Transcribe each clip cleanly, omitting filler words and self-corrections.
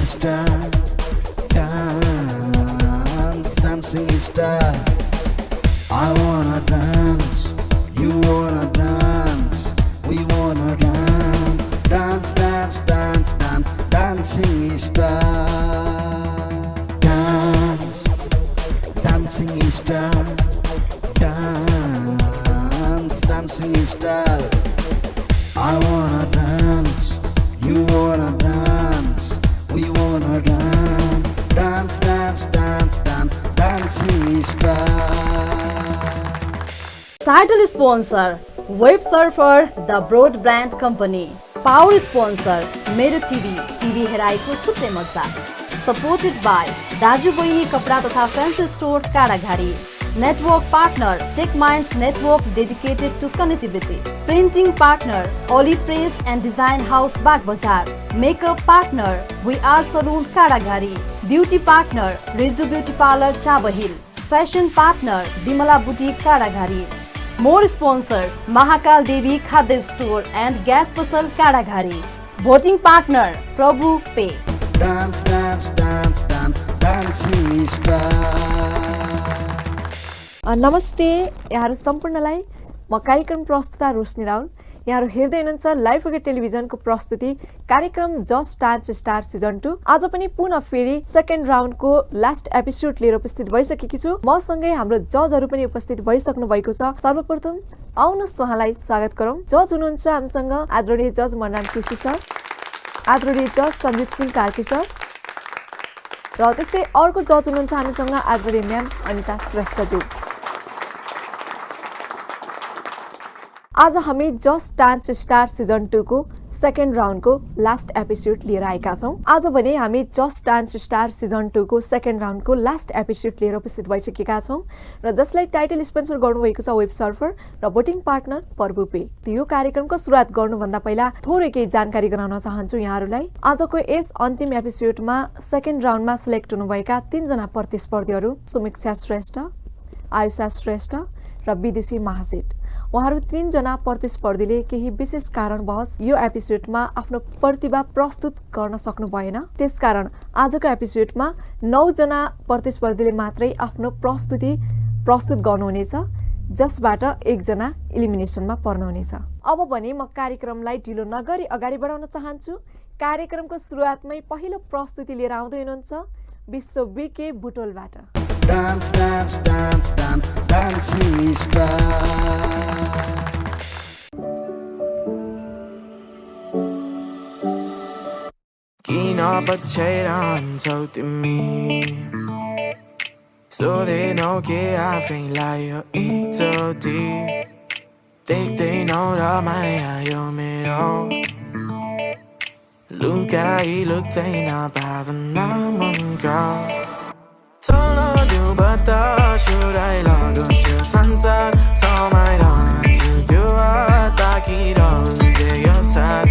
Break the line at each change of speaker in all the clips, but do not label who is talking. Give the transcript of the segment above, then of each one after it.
star, dance, dancing star. I wanna dance, you wanna dance, we wanna dance, dance, dance, dance, dance, dancing star, dance, dancing star, dance, dancing star. I wanna dance, you wanna dance, we wanna dance, dance, dance, dance, dance, dancing star.
Title sponsor Web Surfer The Broadband Company. Power sponsor मेरो TV हेराएको छुट्टै मजा. Supported by दाजु बहिनी कपडा तथा fancy store Kadaghari. Network partner TechMinds Network dedicated to connectivity. Printing partner Olive Press and Design House Bagbazar. Makeup partner We Are Saloon Kadaghari. Beauty partner Rizu Beauty Parlor Chabahil. Fashion partner Bimala Boutique Kadaghari. More sponsors Mahakal Devi Khadya Store and Gas Pasal Kadaghari. Voting partner Prabhu Pay.
Dance, dance, dance, dance, dancing star.
नमस्ते यहाँहरू सम्पूर्णलाई म कार्यक्रम प्रस्तुता रोशनी राउल. यहाँहरू हेर्दै हुनुहुन्छ live forget टेलिभिजनको प्रस्तुति कार्यक्रम जस्ट डान्स स्टार सिजन 2. आज पनि पुनः फेरि सेकेन्ड राउन्डको लास्ट एपिसोड लिएर उपस्थित भइसकेकी छु. मसँगै हाम्रो जजहरू पनि उपस्थित भइसक्नु भएको छ. सर्वप्रथम आउनुहोस् उहाँलाई स्वागत गरौँ. जज हुनुहुन्छ हामीसँग आदरणीय जज मनराम केसी सर, आदरणीय जज सन्दीप सिंह कार्की सर, र त्यस्तै अर्को जज हुनुहुन्छ हामीसँग आदरणीय म्याम अनिता श्रेष्ठज्यू. आज हामी जस्ट डान्स स्टार सिजन 2 को सेकेन्ड राउन्डको लास्ट एपिसोड लिएर आएका छौँ. आज भने हामी जस्ट डान्स स्टार सिजन 2 को सेकेन्ड राउन्डको लास्ट एपिसोड लिएर उपस्थित भइसकेका छौँ र जसलाई टाइटल स्पोन्सर गर्नुभएको छ वेब सर्फर र भोटिङ पार्टनर प्रभुपे. यो कार्यक्रमको सुरुवात गर्नुभन्दा पहिला थोरै केही जानकारी गराउन चाहन्छु यहाँहरूलाई. आजको यस अन्तिम एपिसोडमा सेकेन्ड राउन्डमा सिलेक्ट हुनुभएका 3 जना प्रतिस्पर्धीहरू सुमिक्षा श्रेष्ठ, आयुषा श्रेष्ठ र विदेशी महासेठ. उहाँहरू 3 जना प्रतिस्पर्धीले केही विशेष कारणवश यो एपिसोडमा आफ्नो प्रतिभा प्रस्तुत गर्न सक्नु भएन. त्यसकारण आजको एपिसोडमा 9 जना प्रतिस्पर्धीले मात्रै आफ्नो प्रस्तुति प्रस्तुत गर्नुहुनेछ, जसबाट 1 जना इलिमिनेसनमा पर्नुहुनेछ. अब भने म कार्यक्रमलाई ढिलो नगरी अगाडि बढाउन चाहन्छु. कार्यक्रमको सुरुवातमै पहिलो प्रस्तुति लिएर आउँदै हुनुहुन्छ विश्व बिके बुटोलबाट.
Dance, dance, dance, dance, dancing star.
किन पछ्याइरहन्छौ तिमी, सोधेनौ के आफैलाई यो एकचोटि, देख्दैनौ र माया यो मेरो, लुकाइ लुक्दैन भावना मनका. चल्न देऊ बतास उडाइलागोस् यो संसार, समाइरहन्छु त्यो ताकिरहन्छ यो सास.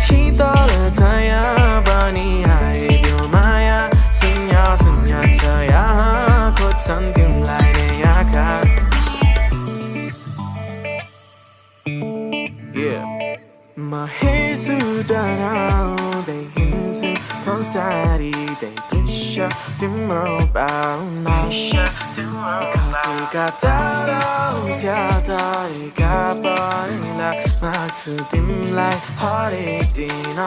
शीतल छाया बनी आइदियो माया, शून्य शून्य छ यहाँ खोज्छन् तिमीलाई नै आँखा. म हेर्छु डराउँदै हिँड्छु भौतारिँदै दृश्य तिम्रो पाउमा, खसेका तारा झरेका परिला माग्छु तिमीलाई हरेक दिन.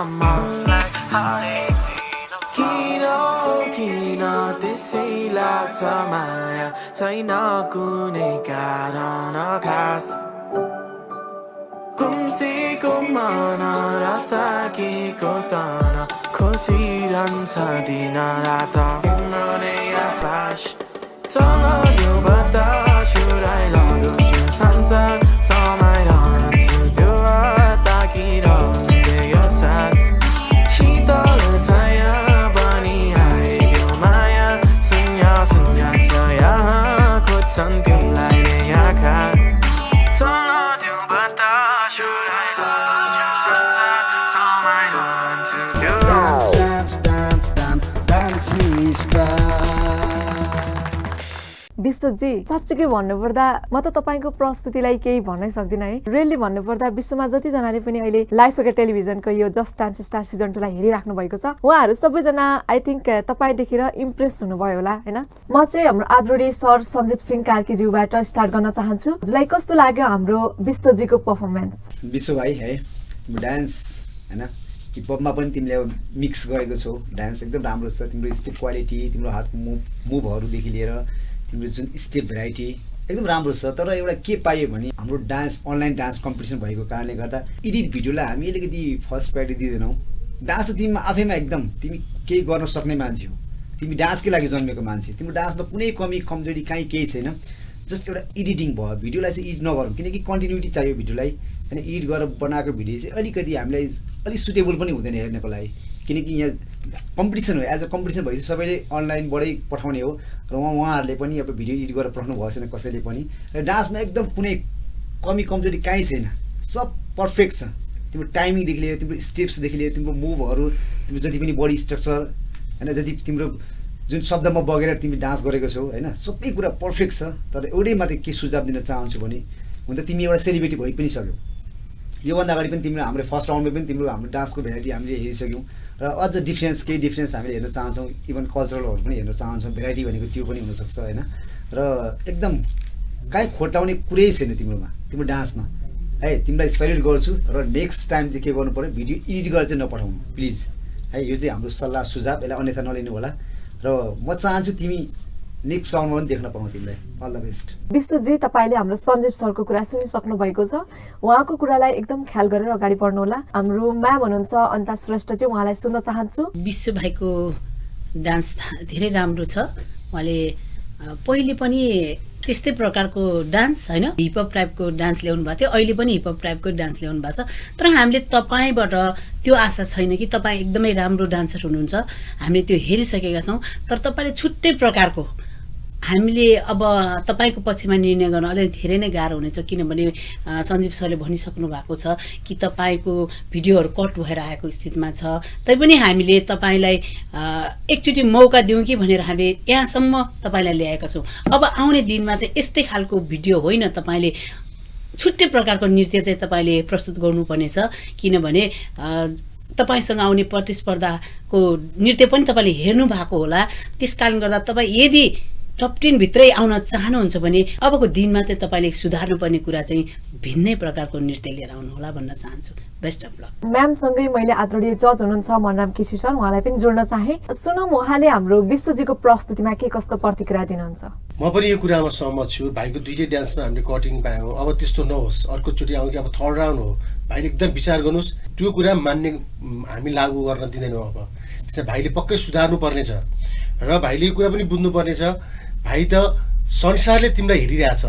किन त्यसै लाग्छ माया, छैन कुनै कारण खास. गुम्सेको मन र थाकेको तन खोसिरहन्छ दिन रात तिम्रो नै आभास. चल्न देऊ बतास उडाइलागोस् यो संसार, समाइरहन्छु त्यो ताकिरहन्छ यो सास. शीतल छाया बनी आइदियो माया, शून्य शून्य छ यहाँ खोज्छन् तिमीलाई नै आँखा. चल्न देऊ बतास उडाइलागोस् यो संसार, समाइरहन्छु त्यो.
Dance, dance, dance, dance, dancing
विश्वजी साँच्चै भन्नुपर्दा म त तपाईको प्रस्तुतिलाई केही भन्नै सक्दिनँ है। रियली भन्नुपर्दा विश्वमा जतिजनाले पनि अहिले लाइफ एका टेलिभिजनको यो जस्ट डान्स स्टार सिजन 2 लाई हेरिराख्नु भएको छ उहाँहरू सबैजना आई थिंक तपाईँ देखेर इम्प्रेस हुनुभयो होला हैन। म चाहिँ हाम्रो आदरणीय सर सञ्जीव सिंह कार्कीज्यूबाट स्टार्ट गर्न चाहन्छु। हजुरलाई कस्तो लाग्यो हाम्रो विश्वजीको परफर्मेन्स?
विश्व भाइ है तिम्रो डान्स हैन हिपहपमा पनि तिमीले अब मिक्स गरेको छौ। डान्स एकदम राम्रो छ। तिम्रो स्टेप क्वालिटी, तिम्रो हातको मुभहरूदेखि लिएर तिम्रो जुन स्टेप भेराइटी एकदम राम्रो छ। तर एउटा के पाइयो भने हाम्रो डान्स अनलाइन डान्स कम्पिटिसन भएको कारणले गर्दा एडिट भिडियोलाई हामी अलिकति फर्स्ट प्रायोरिटी दिँदैनौँ। डान्स त तिमीमा आफैमा एकदम तिमी केही गर्न सक्ने मान्छे हो। तिमी डान्सकै लागि जन्मेको मान्छे। तिम्रो डान्समा कुनै कमी कमजोरी काहीँ केही छैन। जस्ट एउटा एडिटिङ भयो। भिडियोलाई चाहिँ एडिट नगरौँ किनकि कन्टिन्युटी चाहियो भिडियोलाई। अनि एडिट गरेर बनाएको भिडियो चाहिँ अलिकति हामीलाई अलिक सुटेबल पनि हुँदैन हेर्नको लागि किनकि यहाँ कम्पिटिसन हो। एज अ कम्पिटिसन भएपछि सबैले अनलाइनबाटै पठाउने हो र उहाँहरूले पनि अब भिडियो एडिट गरेर पठाउनु भएको छैन कसैले पनि। र डान्समा एकदम कुनै कमी कमजोरी काहीँ छैन। सब पर्फेक्ट छ। तिम्रो टाइमिङदेखि लिएर तिम्रो स्टेप्सदेखि लिएर तिम्रो मुभहरू तिम्रो जति पनि बडी स्ट्रक्चर होइन जति तिम्रो जुन शब्दमा बगेर तिमी डान्स गरेको छौ होइन सबै कुरा पर्फेक्ट छ। तर एउटै मात्रै के सुझाव दिन चाहन्छु भने हुन त तिमी एउटा सेलिब्रिटी भइ पनि सक्यौ। योभन्दा अगाडि पनि तिम्रो हाम्रो फर्स्ट राउन्डमा पनि तिम्रो हाम्रो डान्सको भेराइटी हामीले हेरिसक्यौँ र अझ केही डिफ्रेन्स हामीले हेर्न चाहन्छौँ। इभन कल्चरलहरू पनि हेर्न चाहन्छौँ। भेराइटी भनेको त्यो पनि हुनसक्छ होइन। र एकदम काहीँ खोटाउने कुरै छैन तिम्रोमा तिम्रो डान्समा है। तिमीलाई सल्युट गर्छु र नेक्स्ट टाइम चाहिँ के गर्नु पऱ्यो भिडियो एडिट गरेर चाहिँ नपठाउनु प्लिज है। यो चाहिँ हाम्रो सल्लाह सुझाव यसलाई अन्यथा नलिनु होला र म चाहन्छु तिमी नेक्स्ट राउन्डमा पनि देख्न पाउँ तिमीलाई। All the best.
विश्वजी तपाईँले हाम्रो सञ्जीव सरको कुरा सुनिसक्नु भएको छ। उहाँको कुरालाई एकदम ख्याल गरेर अगाडि बढ्नु होला। हाम्रो म्याम हुनुहुन्छ अनिता श्रेष्ठ चाहिँ उहाँलाई सुन्न चाहन्छु।
विश्व भाइको डान्स धेरै राम्रो छ। उहाँले पहिले पनि त्यस्तै प्रकारको डान्स होइन हिपहप टाइपको डान्स ल्याउनु भएको थियो। अहिले पनि हिपहप टाइपको डान्स ल्याउनु भएको छ। तर हामीले तपाईँबाट त्यो आशा छैन कि तपाईँ एकदमै राम्रो डान्सर हुनुहुन्छ। हामीले त्यो हेरिसकेका छौँ। तर तपाईँले छुट्टै प्रकारको हामीले अब तपाईँको पक्षमा निर्णय गर्न अलिक धेरै नै गाह्रो हुनेछ किनभने सञ्जीव सरले भनिसक्नु भएको छ कि तपाईँको भिडियोहरू कट भएर आएको स्थितिमा छ। तैपनि हामीले तपाईँलाई एकचोटि मौका दिउँ कि भनेर हामीले यहाँसम्म तपाईँलाई ल्याएका छौँ। अब आउने दिनमा चाहिँ यस्तै खालको भिडियो होइन तपाईँले छुट्टै प्रकारको नृत्य चाहिँ तपाईँले प्रस्तुत गर्नुपर्नेछ किनभने तपाईँसँग आउने प्रतिस्पर्धाको नृत्य पनि तपाईँले हेर्नु भएको होला। त्यस कारणले गर्दा तपाईँ यदि टप 10 भित्रै आउन चाहनुहुन्छ भने अबको दिनमा चाहिँ तपाईँले सुधार्नुपर्ने कुरा चाहिँ भिन्नै प्रकारको नृत्य लिएर आउनु होला भन्न चाहन्छु। Best of lock.
म्यामसँगै मैले आदरणीय जज हुनुहुन्छ मनराम केसी सर उहाँलाई पनि जोड्न चाहे। सुनौँ उहाँले हाम्रो विश्वजीको प्रस्तुतिमा के कस्तो प्रतिक्रिया दिनुहुन्छ?
म पनि यो कुरामा सहमत छु। भाइको दुईटै डान्समा हामीले कटिङ पायौँ। अब त्यस्तो नहोस्। अर्कोचोटि आउँ कि अब थर्ड राउन्ड हो। भाइले एकदम विचार गर्नुहोस्। त्यो कुरा मान्ने हामी लागू गर्न दिँदैनौँ। अब त्यसमा भाइले पक्कै सुधार्नु पर्नेछ र भाइले यो कुरा पनि बुझ्नुपर्ने छ भाइ त संसारले तिमीलाई हेरिरहेछ।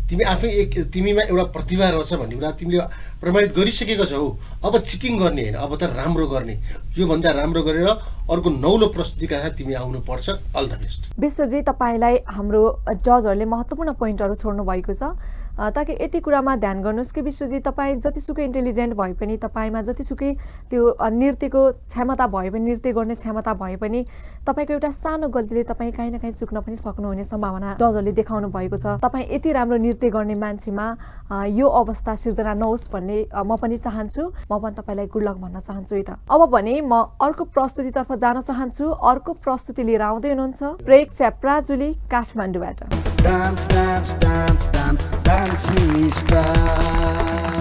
तिमी आफै तिमीमा एउटा प्रतिभा रहेछ भन्ने कुरा तिमीले प्रमाणित गरिसकेको छौ। अब चिटिङ गर्ने होइन अब त राम्रो गर्ने। योभन्दा राम्रो गरेर अर्को नौलो प्रस्तुतिका साथ तिमी आउनुपर्छ। All the best.
विश्वजी तपाईँलाई हाम्रो जजहरूले महत्त्वपूर्ण पोइन्टहरू छोड्नु भएको छ ताकि यति कुरामा ध्यान गर्नुहोस् कि विश्वजी तपाईँ जतिसुकै इन्टेलिजेन्ट भए पनि तपाईँमा जतिसुकै त्यो नृत्यको क्षमता भए पनि नृत्य गर्ने क्षमता भए पनि तपाईँको एउटा सानो गल्तीले तपाईँ काहीँ न काहीँ चुक्न पनि सक्नुहुने सम्भावना जजहरूले देखाउनु भएको छ। तपाईँ यति राम्रो नृत्य गर्ने मान्छेमा यो अवस्था सिर्जना नहोस् भन्ने म पनि चाहन्छु। म पनि तपाईँलाई गुड लक भन्न चाहन्छु है त। अब भने म अर्को प्रस्तुतितर्फ जान चाहन्छु। अर्को प्रस्तुति लिएर आउँदै हुनुहुन्छ प्रेक्षा प्राजुली काठमाडौँबाट।
Dance, dance, dance, dance, dancing star.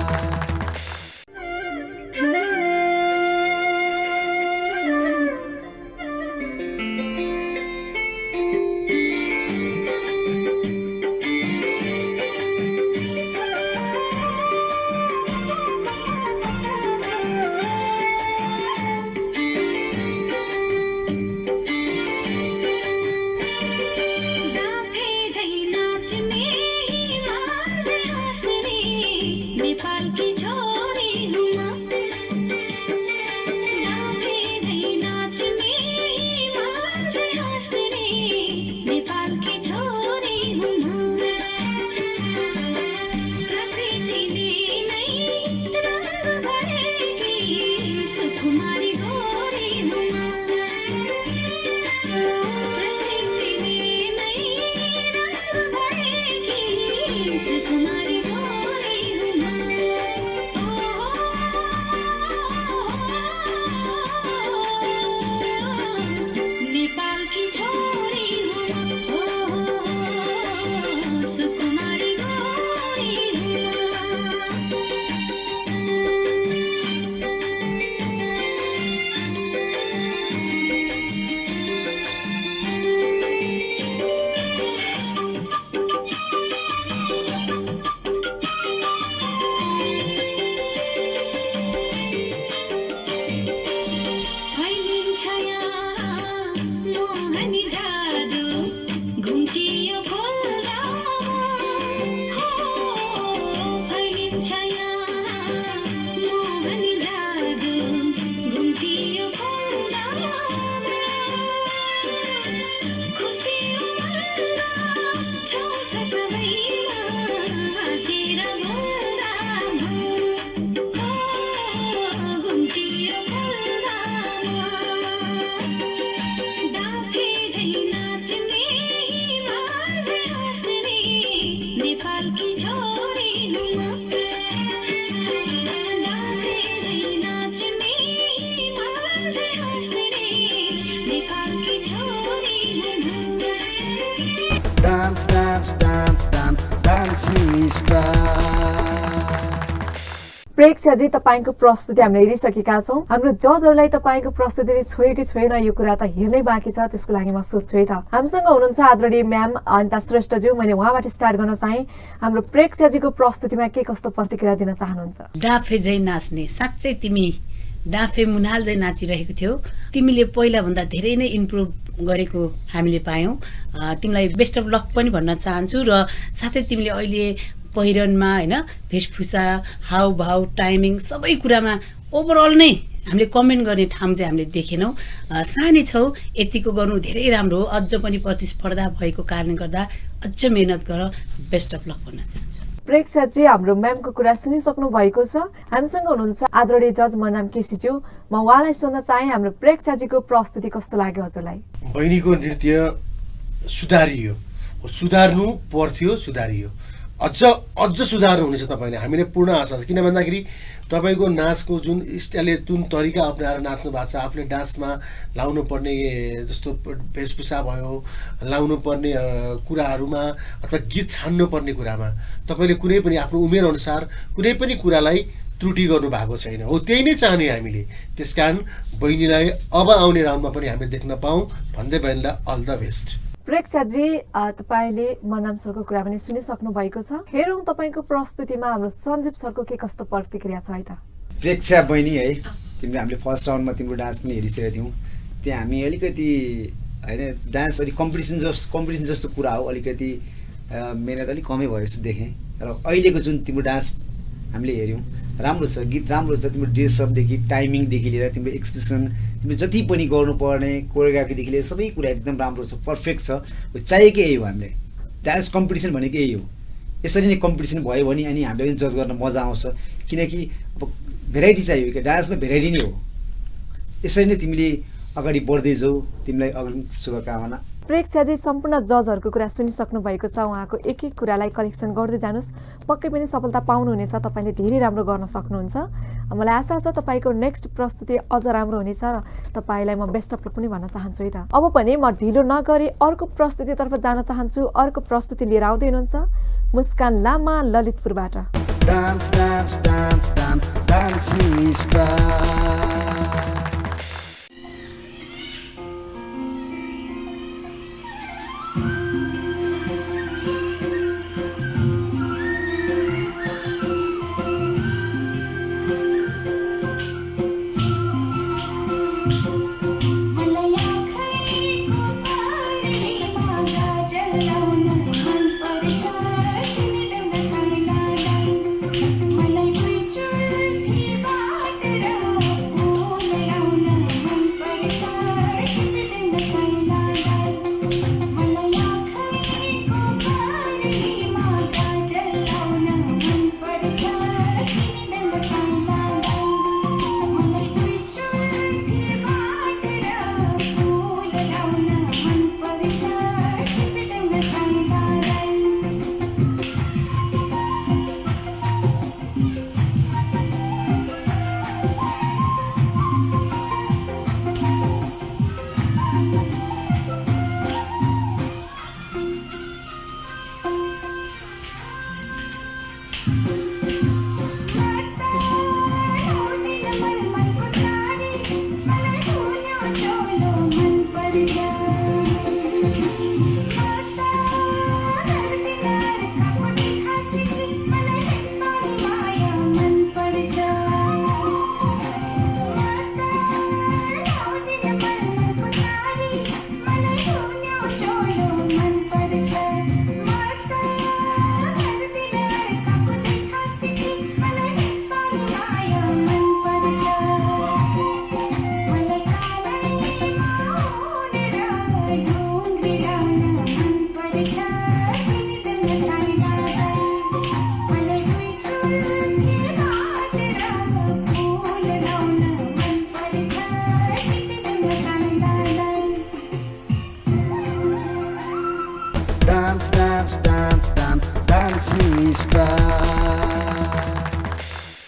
Dance, dance, dance, dance, dancing star.
प्रेक्षाजी तपाईँको प्रस्तुति हामीले हेरिसकेका छौँ। हाम्रो जजहरूलाई तपाईँको प्रस्तुतिले छोयो कि छोएन यो कुरा त हेर्नै बाँकी छ, त्यसको लागि म सोध्छु है त। हामीसँग हुनुहुन्छ आदरणीय म्याम अनिता श्रेष्ठज्यू। मैले उहाँबाट स्टार्ट गर्न चाहेँ, हाम्रो प्रेक्षाजीको प्रस्तुतिमा के कस्तो प्रतिक्रिया दिन चाहनुहुन्छ?
डाफे झै नाच्ने, साँच्चै तिमी डाफे मुनाल झै नाचिरहेको थियौ। तिमीले पहिलाभन्दा धेरै नै इम्प्रुभ गरेको हामीले पायौँ। तिमीलाई बेस्ट अफ लक पनि भन्न चाहन्छु र साथै तिमीले अहिले पहिरनमा होइन वेशभूषा हावभाव टाइमिङ सबै कुरामा ओभरअल नै हामीले कमेन्ट गर्ने ठाउँ चाहिँ हामीले देखेनौँ। सानै छौ, यतिको गर्नु धेरै राम्रो हो। अझ पनि प्रतिस्पर्धा भएको कारणले गर्दा अझ मेहनत गर, बेस्ट अफ लक भन्न चाहन्छु।
प्रेक्षाजी हाम्रो म्यामको कुरा सुनिसक्नु भएको छ। हामीसँग हुनुहुन्छ आदरणीय जज मनाम केसीज्यू। म उहाँलाई सोध्न चाहेँ, हाम्रो प्रेक्षाजीको प्रस्तुति कस्तो लाग्यो हजुरलाई?
बहिनीको नृत्य सुधारियो, सुधार्नु पर्थ्यो, सुधारियो, अझ सुधार्नु हुनेछ तपाईँले। हामीले पूर्ण आशा छ, किन भन्दाखेरि तपाईँको नाचको जुन स्टाइलले जुन तरिका अप्नाएर नाच्नु भएको छ, आफूले डान्समा लाउनु पर्ने जस्तो वेशभूषा भयो, लाउनु पर्ने कुराहरूमा अथवा गीत छान्नु पर्ने कुरामा तपाईँले कुनै पनि आफ्नो उमेरअनुसार कुनै पनि कुरालाई त्रुटि गर्नु भएको छैन। हो त्यही नै चाहने हामीले। त्यसकारण बहिनीलाई अब आउने राउन्डमा पनि हामीले देख्न पाऊँ भन्दै बहिनीलाई अल द बेस्ट।
प्रेक्षाजी तपाईँले मनाम सरको कुरा पनि सुनिसक्नु भएको छ। हेरौँ तपाईँको प्रस्तुतिमा हाम्रो सञ्जीव सरको के कस्तो प्रतिक्रिया छ है त?
प्रेक्षा बहिनी है, तिम्रो हामीले फर्स्ट राउन्डमा तिम्रो डान्स पनि हेरिसकेका थियौँ। त्यहाँ हामी अलिकति होइन डान्स अलिक कम्पिटिसन जस्तो कुरा हो, अलिकति मेहनत अलिक कमै भयो जस्तो देखेँ। र अहिलेको जुन तिम्रो डान्स हामीले हेऱ्यौँ राम्रो छ, गीत राम्रो छ, तिम्रो ड्रेसअपदेखि टाइमिङदेखि लिएर तिम्रो एक्सप्रेसन, तिम्रो जति पनि गर्नुपर्ने कोरियोग्राफीदेखि लिएर सबै कुरा एकदम राम्रो छ, पर्फेक्ट छ। चाहिएकै यही हो, हामीले डान्स कम्पिटिसन भनेको यही हो। यसरी नै कम्पिटिसन भयो भने अनि हामीले पनि जज गर्न मजा आउँछ, किनकि अब भेराइटी चाहियो क्या, डान्समा भेराइटी नै हो। यसरी नै तिमीले अगाडि बढ्दै जाऊ, तिमीलाई अग्रिम शुभकामना।
प्रेक्षाजी सम्पूर्ण जजहरूको कुरा सुनिसक्नु भएको छ। उहाँको एक एक कुरालाई कलेक्सन गर्दै जानुहोस्, पक्कै पनि सफलता पाउनुहुनेछ। तपाईँले धेरै राम्रो गर्न सक्नुहुन्छ। मलाई आशा छ तपाईँको नेक्स्ट प्रस्तुति अझ राम्रो हुनेछ र तपाईँलाई म बेस्ट अफ लक पनि भन्न चाहन्छु है त। अब पनि म ढिलो नगरी अर्को प्रस्तुतितर्फ जान चाहन्छु। अर्को प्रस्तुति लिएर आउँदै हुनुहुन्छ मुस्कान लामा ललितपुरबाट।
Dance, dance, dance, dance, dancing star.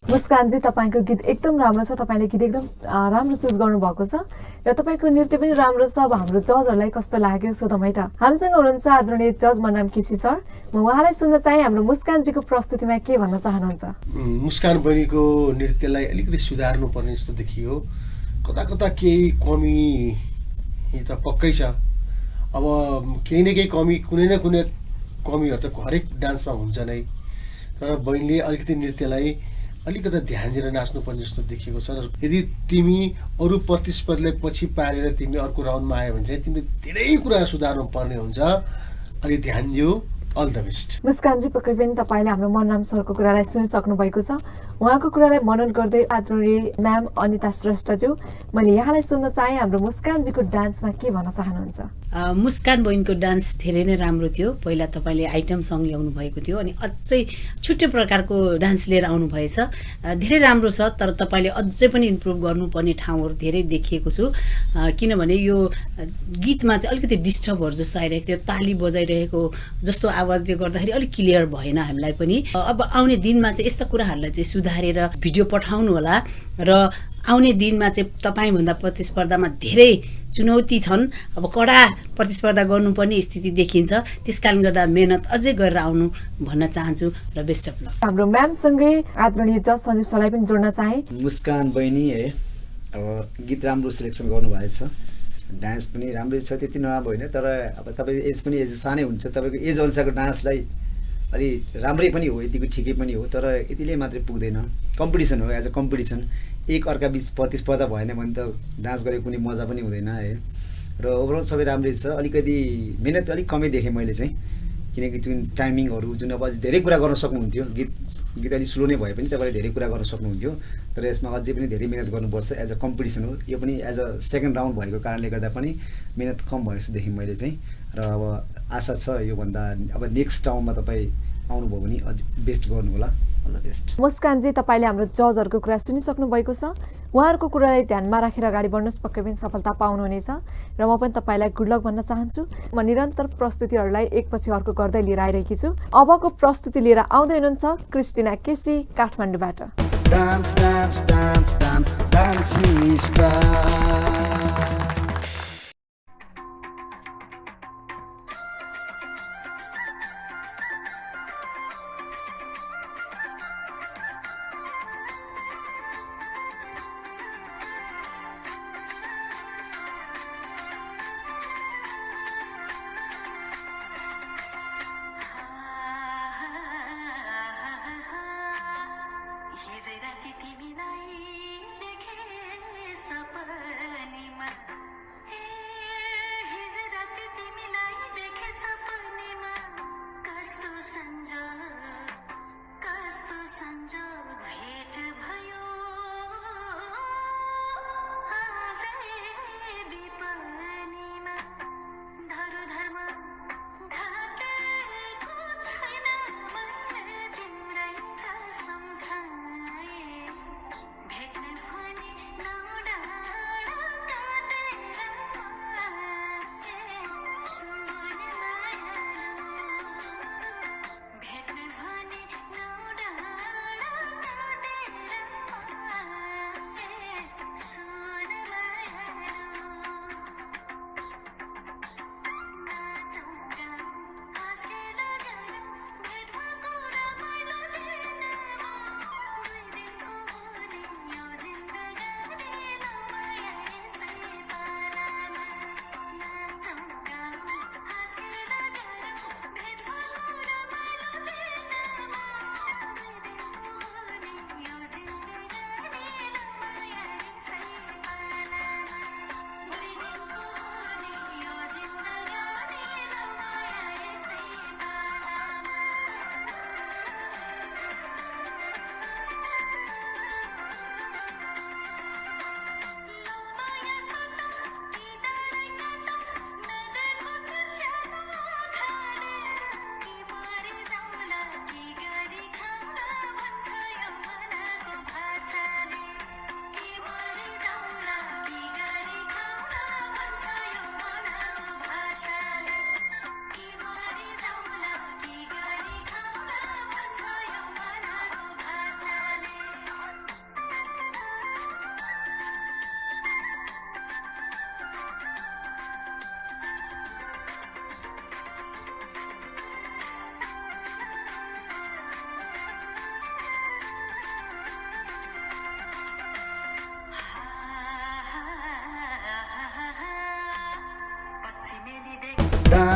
मुस्कानजी तपाईँको गीत एकदम राम्रो छ, तपाईँले गीत एकदम राम्रो चुज गर्नुभएको छ र तपाईँको नृत्य पनि राम्रो छ। अब हाम्रो जजहरूलाई कस्तो लाग्यो सोधौँ है त। हामीसँग हुनुहुन्छ आदरणीय जज मनाम केसी सर। म उहाँलाई सुन्न चाहे हाम्रो मुस्कानजीको प्रस्तुतिमा के भन्न चाहनुहुन्छ?
मुस्कान बहिनीको नृत्यलाई अलिकति सुधार्नु पर्ने जस्तो देखियो। कता कता केही कमी त पक्कै छ। अब केही न केही कमी, कुनै न कुनै कमीहरू त हरेक डान्समा हुन्छ नै, तर बहिनीले अलिकति नृत्यलाई अलिकति ध्यान दिएर नाच्नुपर्ने जस्तो देखिएको छ। र यदि तिमी अरू प्रतिस्पर्धीलाई पछि पारेर तिमी अर्को राउन्डमा आयो भने चाहिँ तिमीले धेरै कुरा सुधार्नु पर्ने हुन्छ। अलि ध्यान दियो। All the best.
मुस्कानजी, पक्कै पनि तपाईँले हाम्रो मनराम सरको कुरालाई सुनिसक्नु भएको छ। उहाँको कुरालाई मनन गर्दै आदरणीय म्याम अनिता श्रेष्ठज्यू, मैले यहाँलाई सुन्न चाहे हाम्रो मुस्कानजीको डान्समा के भन्न चाहनुहुन्छ?
मुस्कान बहिनीको डान्स धेरै नै राम्रो थियो। पहिला तपाईँले आइटम सङ ल्याउनु भएको थियो अनि अझै छुट्टै प्रकारको डान्स लिएर आउनु भएछ। धेरै राम्रो छ, तर तपाईँले अझै पनि इम्प्रुभ गर्नुपर्ने ठाउँहरू धेरै देखिएको छु। किनभने यो गीतमा चाहिँ अलिकति डिस्टर्बहरू जस्तो आइरहेको थियो, ताली बजाइरहेको जस्तो आवाजले गर्दाखेरि अलिक क्लियर भएन हामीलाई पनि। अब आउने दिनमा चाहिँ यस्ता कुराहरूलाई चाहिँ सुधारेर भिडियो पठाउनु होला र आउने दिनमा चाहिँ तपाईँभन्दा प्रतिस्पर्धामा धेरै चुनौती छन्। अब कडा प्रतिस्पर्धा गर्नुपर्ने स्थिति देखिन्छ। त्यसकारण गर्दा मेहनत अझै गरेर आउनु भन्न चाहन्छु र बेस्ट अफ लक।
हाम्रो म्यामसँगै आदरणीय जज सञ्जीव सरलाई पनि जोड्न चाहे।
मुस्कान बहिनी है, अब गीत राम्रो सिलेक्सन गर्नुभएछ, डान्स पनि राम्रै छ, त्यति नराम्रो होइन। तर अब तपाईँको एज पनि एज सानै हुन्छ, तपाईँको एज अनुसारको डान्सलाई अलि राम्रै पनि हो, यतिको ठिकै पनि हो, तर यतिले मात्रै पुग्दैन। कम्पिटिसन हो, एज अ कम्पिटिसन। एक अर्का बिच प्रतिस्पर्धा भएन भने त डान्स गरेको कुनै मजा पनि हुँदैन है। र ओभरअल सबै राम्रै छ। अलिकति मिहिनेत अलिक कमै देखेँ मैले चाहिँ, किनकि जुन टाइमिङहरू जुन अब अझै धेरै कुरा गर्न सक्नुहुन्थ्यो। गीत अलिक स्लो नै भए पनि तपाईँले धेरै कुरा गर्न सक्नुहुन्थ्यो, तर यसमा अझै पनि धेरै मिहिनेत गर्नुपर्छ। एज अ कम्पिटिसन हो यो पनि, एज अ सेकेन्ड राउन्ड भएको कारणले गर्दा पनि मिहिनेत कम भएको जस्तो देखेँ मैले चाहिँ। र अब आशा छ योभन्दा अब नेक्स्ट राउन्डमा तपाईँ आउनुभयो भने अझ बेस्ट गर्नु होला। All the best.
मुस्कानजी, तपाईँले हाम्रो जजहरूको कुरा सुनिसक्नु भएको छ। उहाँहरूको कुरालाई ध्यानमा राखेर अगाडि बढ्नुहोस्, पक्कै पनि सफलता पाउनुहुनेछ। र म पनि तपाईँलाई गुड लक भन्न चाहन्छु। म निरन्तर प्रस्तुतिहरूलाई एकपछि अर्को गर्दै लिएर आइरहेकी छु। अबको प्रस्तुति लिएर आउँदै हुनुहुन्छ क्रिस्टिना केसी काठमाडौँबाट।
Dance, dance, dance, dance, dancing is fun.
हिजै राति तिमीलाई देखे सपनीमा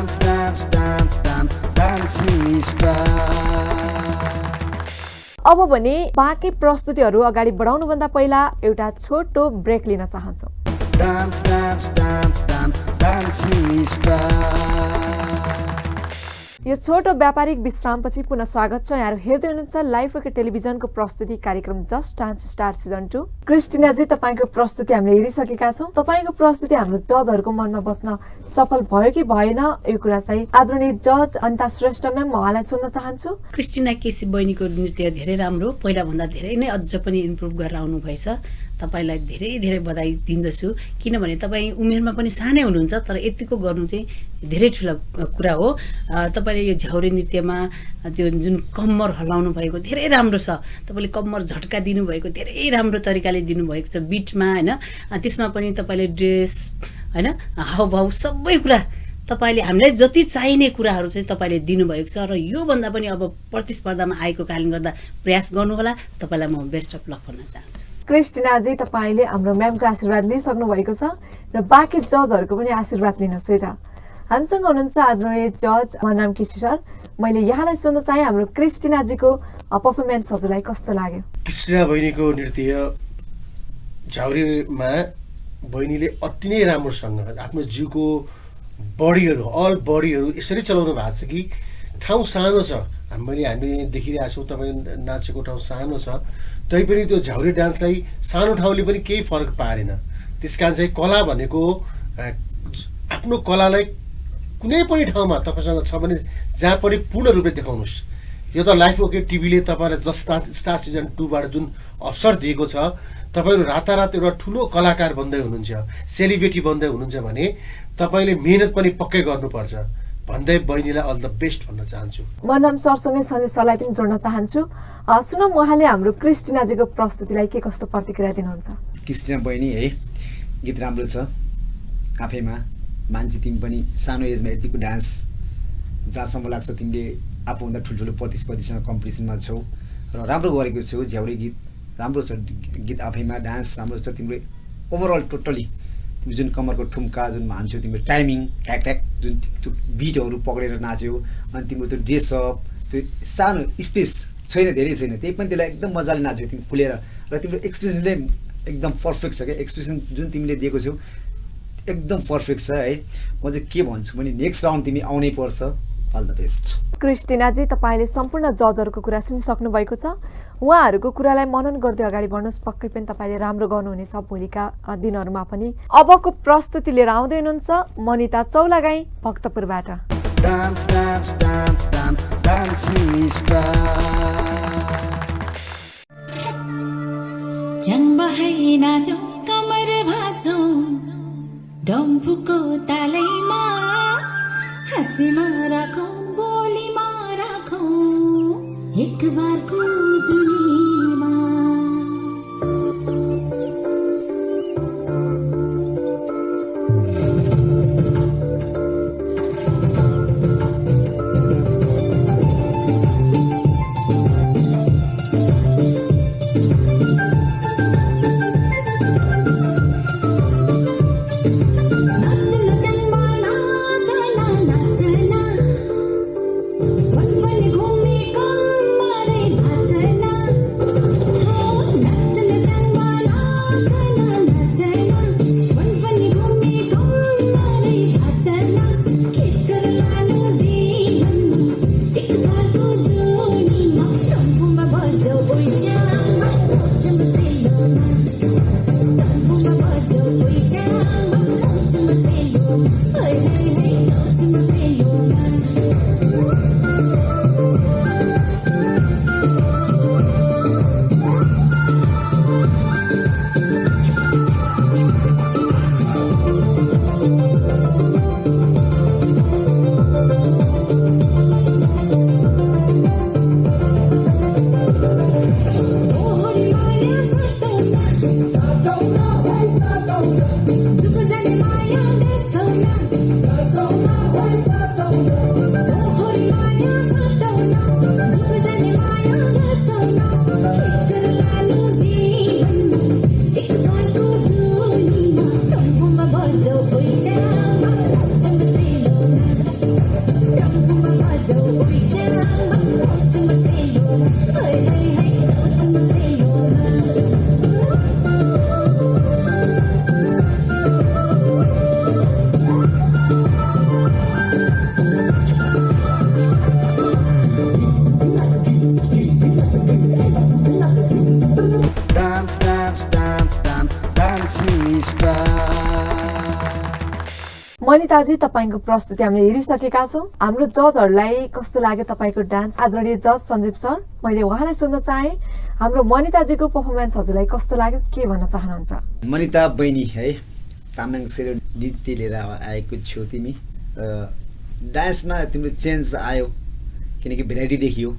Dance, dance, dance, dance, dancing star.
अब भने बाँकी प्रस्तुतिहरू अगाडि बढाउनुभन्दा पहिला एउटा छोटो ब्रेक लिन चाहन्छौँ।
Dance, dance, dance, dance, dancing star.
यो छोटो व्यापारिक विश्रामपछि पुनः स्वागत छ। यहाँहरू हेर्दै हुनुहुन्छ लाइभ ओके टेलिभिजनको प्रस्तुति कार्यक्रम जस्ट डान्स स्टार सिजन 2। क्रिस्टिनाजी, तपाईँको प्रस्तुति हामीले हेरिसकेका छौँ। तपाईँको प्रस्तुति हाम्रो जजहरूको मनमा बस्न सफल भयो कि भएन, यो कुरा चाहिँ आदरणीय जज अनिता श्रेष्ठ म्याम उहाँलाई सोध्न चाहन्छु।
क्रिस्टिना केसी बहिनीको नृत्य धेरै राम्रो, पहिलाभन्दा धेरै नै अझ पनि इम्प्रुभ गरेर आउनुभएछ। तपाईँलाई धेरै धेरै बधाई दिन्दछु, किनभने तपाईँ उमेरमा पनि सानै हुनुहुन्छ, तर यतिको गर्नु चाहिँ धेरै ठुलो कुरा हो। तपाईँले यो झ्याउरे नृत्यमा त्यो जुन कम्मर हल्लाउनु भएको धेरै राम्रो छ। तपाईँले कम्मर झट्का दिनुभएको धेरै राम्रो तरिकाले दिनुभएको छ बिटमा, होइन। त्यसमा पनि तपाईँले ड्रेस, होइन, हावभाव सबै कुरा तपाईँले हामीलाई जति चाहिने कुराहरू चाहिँ तपाईँले दिनुभएको छ र योभन्दा पनि अब प्रतिस्पर्धामा आएको कारणले गर्दा प्रयास गर्नुहोला। तपाईँलाई म बेस्ट अफ लक भन्न चाहन्छु।
क्रिस्टिनाजी, तपाईँले हाम्रो म्यामको आशीर्वाद लिइसक्नु भएको छ र बाँकी जजहरूको पनि आशीर्वाद लिनुहोस् है त। हामीसँग हुनुहुन्छ आदरणीय जज नाम केसी सर। मैले यहाँलाई सोध्न चाहे हाम्रो क्रिस्टिनाजीको पर्फर्मेन्स हजुरलाई कस्तो लाग्यो?
क्रिस्टिना बहिनीको नृत्य झ्याउरेमा बहिनीले अति नै राम्रोसँग आफ्नो जिउको बडीहरू, अल बडीहरू यसरी चलाउनु भएको छ कि ठाउँ सानो छ। हामीले देखिरहेको छौँ, तपाईँ नाचेको ठाउँ सानो छ, तैपनि त्यो झ्याउरे डान्सलाई सानो ठाउँले पनि केही फरक पारेन। त्यस कारण चाहिँ कला भनेको आफ्नो कलालाई कुनै पनि ठाउँमा तपाईँसँग छ भने जहाँ पनि पूर्ण रूपले देखाउनुहोस्। यो त लाइफ ओके टिभीले तपाईँलाई जस्ट स्टार सिजन 2बाट जुन अवसर दिएको छ, तपाईँहरू रातारात एउटा ठुलो कलाकार बन्दै हुनुहुन्छ, सेलिब्रेटी बन्दै हुनुहुन्छ भने तपाईँले मेहनत पनि पक्कै गर्नुपर्छ भन्दै बहिनीलाई अल द बेस्ट भन्न चाहन्छु।
म नाम सरसँगै सञ्जय सरलाई पनि जोड्न चाहन्छु। सुनौँ उहाँले हाम्रो क्रिस्टिनाजीको प्रस्तुतिलाई के कस्तो प्रतिक्रिया दिनुहुन्छ?
क्रिस्टिना बहिनी है, गीत राम्रो छ आफैमा। मान्छे तिमी पनि सानो एजमा यतिको डान्स, जहाँसम्म लाग्छ तिमीले आफूभन्दा ठुल्ठुलो प्रतिस्पर्धीसँग कम्पिटिसनमा छौ र राम्रो गरेको छौ। झ्याउरे गीत राम्रो छ, गीत आफैमा, डान्स राम्रो छ तिम्रो। ओभरअल टोटली तिमी जुन कमरको ठुम्का जुन मान्छौ, तिम्रो टाइमिङ ट्याक ट्याक जुन त्यो बिटहरू पक्रेर नाच्यौ, अनि तिम्रो त्यो ड्रेसअप, त्यो सानो स्पेस छैन, धेरै छैन, त्यही पनि त्यसलाई एकदम मजाले नाच्यौ तिमी खुलेर। र तिम्रो एक्सप्रेसनले एकदम पर्फेक्ट छ क्या, एक्सप्रेसन जुन तिमीले दिएको छौ एकदम पर्फेक्ट छ है। म चाहिँ के भन्छु भने नेक्स्ट राउन्ड तिमी आउनै पर्छ। All the best.
क्रिस्टिनाजी, तपाईँले सम्पूर्ण जजहरूको कुरा सुनिसक्नु भएको छ। उहाँहरूको कुरालाई मनन गर्दै अगाडि बढ्नुहोस्, पक्कै पनि तपाईँले राम्रो गर्नुहुनेछ भोलिका दिनहरूमा पनि। अबको प्रस्तुति लिएर आउँदै हुनुहुन्छ Manita Chaulagain भक्तपुरबाट।
Dance, dance, dance, dance, dancing star.
जङ्बहाई नाचौँ कमर भाँचौँ डम्फुको तालैमा, हाँसीमा राखौँ बोलीमा राखौँ एक बारको जुनीमा।
मनिताजी तपाईँको प्रस्तुति हामीले हेरिसकेका छौँ। हाम्रो जजहरूलाई कस्तो लाग्यो तपाईँको डान्स? आदरणीय जज सञ्जीव सर, मैले उहाँलाई सोध्न चाहेँ हाम्रो मनिताजीको पर्फर्मेन्स हजुरलाई कस्तो लाग्यो, के भन्न चाहनुहुन्छ?
मनिता बहिनी है, तामाङ सेलो नृत्य लिएर आएको छौ तिमी। डान्समा तिम्रो चेन्ज आयो किनकि भेराइटी देखियो,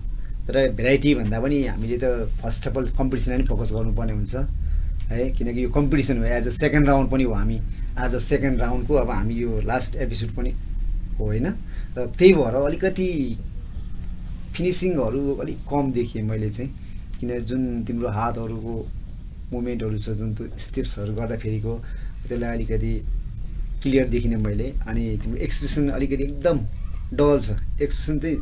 तर भेराइटी भन्दा पनि हामीले त फर्स्ट अफ अल कम्पिटिसनमा नि फोकस गर्नुपर्ने हुन्छ है, किनकि यो कम्पिटिसन हो। एज अ सेकेन्ड राउन्ड पनि हो, हामी आज सेकेन्ड राउन्डको अब हामी यो लास्ट एपिसोड पनि हो होइन, र त्यही भएर अलिकति फिनिसिङहरू अलिक कम देखेँ मैले चाहिँ, किन जुन तिम्रो हातहरूको मुभमेन्टहरू छ, जुन त्यो स्टेप्सहरू गर्दाखेरिको त्यसलाई अलिकति क्लियर देखिनँ मैले। अनि तिम्रो एक्सप्रेसन अलिकति एकदम डल छ, एक्सप्रेसन चाहिँ